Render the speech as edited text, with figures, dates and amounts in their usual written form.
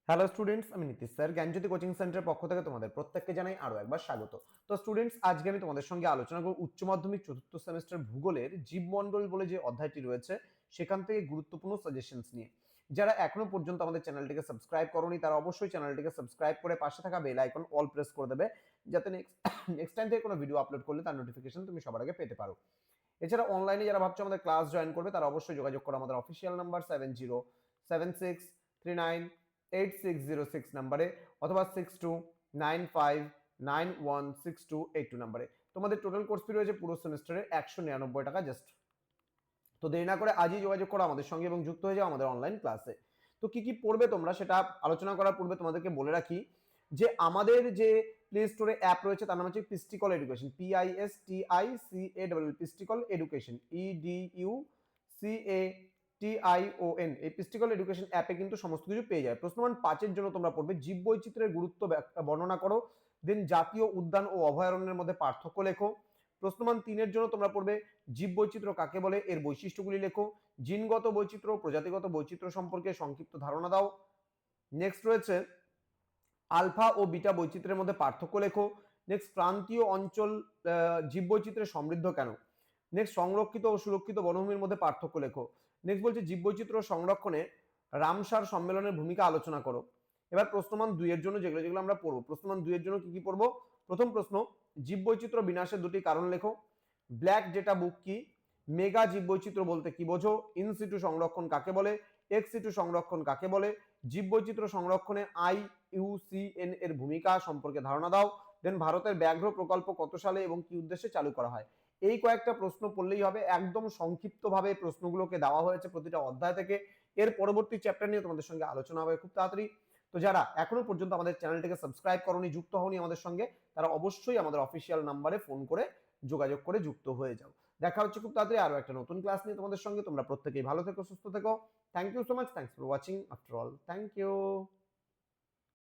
Hello students, আমি Nitish sir জ্ঞানজ্যোতি coaching সেন্টারের পক্ষ থেকে তোমাদের প্রত্যেককে জানাই আরো একবার স্বাগত। তো স্টুডেন্টস, আজকে আমি তোমাদের সঙ্গে আলোচনা করব উচ্চ মাধ্যমিক চতুর্থ সেমিস্টার ভূগোলের জীবমণ্ডল বলে যে অধ্যায়টি রয়েছে সেখান থেকে গুরুত্বপূর্ণ সাজেশনস নিয়ে। যারা এখনো পর্যন্ত আমাদের চ্যানেলটিকে সাবস্ক্রাইব করোনি তারা অবশ্যই চ্যানেলটিকে সাবস্ক্রাইব করে পাশে থাকা বেল আইকন অল প্রেস করে দেবে, যাতে নেক্সট টাইম থেকে কোনো ভিডিও আপলোড করলে তার নোটিফিকেশন তুমি সবার আগে পেতে পারো। এছাড়া অনলাইনে যারা ভাবছো আমাদের ক্লাস জয়েন করবে তারা অবশ্যই যোগাযোগ করো আমাদের অফিসিয়াল নাম্বার 7076398606 নাম্বারে অথবা 6295916282 নাম্বারে। তোমাদের টোটাল কোর্স ফি রয়েছে পুরো সেমিস্টারে 199 টাকা জাস্ট। তো দেরি না করে আজই যোগাযোগ করো আমাদের সঙ্গে এবং যুক্ত হয়ে যাও আমাদের অনলাইন ক্লাসে। তো কি কি পড়বে তোমরা সেটা আলোচনা করার পূর্বে তোমাদেরকে বলে রাখি যে আমাদের যে প্লে স্টোরে অ্যাপ রয়েছে তার নাম হচ্ছে পিস্টিকল এডুকেশন, PISTICALL, পিস্টিকল এডুকেশন, EDUCATION। এই পিস্টিকল এডুকেশন অ্যাপে কিন্তু সমস্ত কিছু পেয়ে যায়। প্রশ্নমান 5-এর জন্য তোমরা পড়বে জীব বৈচিত্র্যের গুরুত্ব বর্ণনা করো, দেন জাতীয় উদ্যান ও অভয়ারণ্যের মধ্যে পার্থক্য লেখো। প্রশ্নমান 3-এর জন্য তোমরা পড়বে জীব বৈচিত্র্য কাকে বলে, এর বৈশিষ্ট্যগুলি লেখো। জিনগত বৈচিত্র্য ও প্রজাতিগত বৈচিত্র্য সম্পর্কে সংক্ষিপ্ত ধারণা দাও। নেক্সট রয়েছে আলফা ও বিটা বৈচিত্র্যের মধ্যে পার্থক্য লেখো। নেক্সট ক্রান্তীয় অঞ্চল জীববৈচিত্র্যে সমৃদ্ধ কেন। নেক্সট সংরক্ষিত ও সুরক্ষিত বনভূমির মধ্যে পার্থক্য লেখো। নেক্সট বলছে জীববৈচিত্র্য সংরক্ষণে রামসার সম্মেলনের ভূমিকা আলোচনা করো। এবার প্রশ্নমান 2-এর জন্য যেগুলো যেগুলো আমরা পড়বো, প্রশ্নমান 2-এর জন্য কি কি পড়বো। প্রথম প্রশ্ন, জীববৈচিত্র্য বিনাশের দুটি কারণ লেখো। ব্ল্যাক ডেটা বুক কি, মেগা জীববৈচিত্র্য বলতে কি বোঝো, ইনসিটু সংরক্ষণ কাকে বলে, এক্সিটু সংরক্ষণ কাকে বলে, জীববৈচিত্র্য সংরক্ষণে IUCN এর ভূমিকা সম্পর্কে ধারণা দাও। দেন ভারতের ব্যাঘ্র প্রকল্প কত সালে এবং কি উদ্দেশ্যে চালু করা হয়। এই কয়েকটা প্রশ্ন পড়লেই হবে। একদম সংক্ষিপ্তভাবে প্রশ্নগুলোকে দেওয়া হয়েছে প্রতিটা অধ্যায় থেকে। এর পরবর্তী চ্যাপ্টার নিয়ে তোমাদের সঙ্গে আলোচনা হবে খুব তাড়াতাড়ি। তো যারা এখনো পর্যন্ত আমাদের চ্যানেলটিকে সাবস্ক্রাইব করোনি, যুক্ত হওনি আমাদের সঙ্গে, তারা অবশ্যই আমাদের অফিসিয়াল নাম্বারে ফোন করে যোগাযোগ করে যুক্ত হয়ে যাও। দেখা হচ্ছে খুব তাড়াতাড়ি আরো একটা নতুন ক্লাস নিয়ে তোমাদের সঙ্গে। তোমরা প্রত্যেকেই ভালো থেকো, সুস্থ থেকো। Thank you so much, thanks for watching after all, thank you.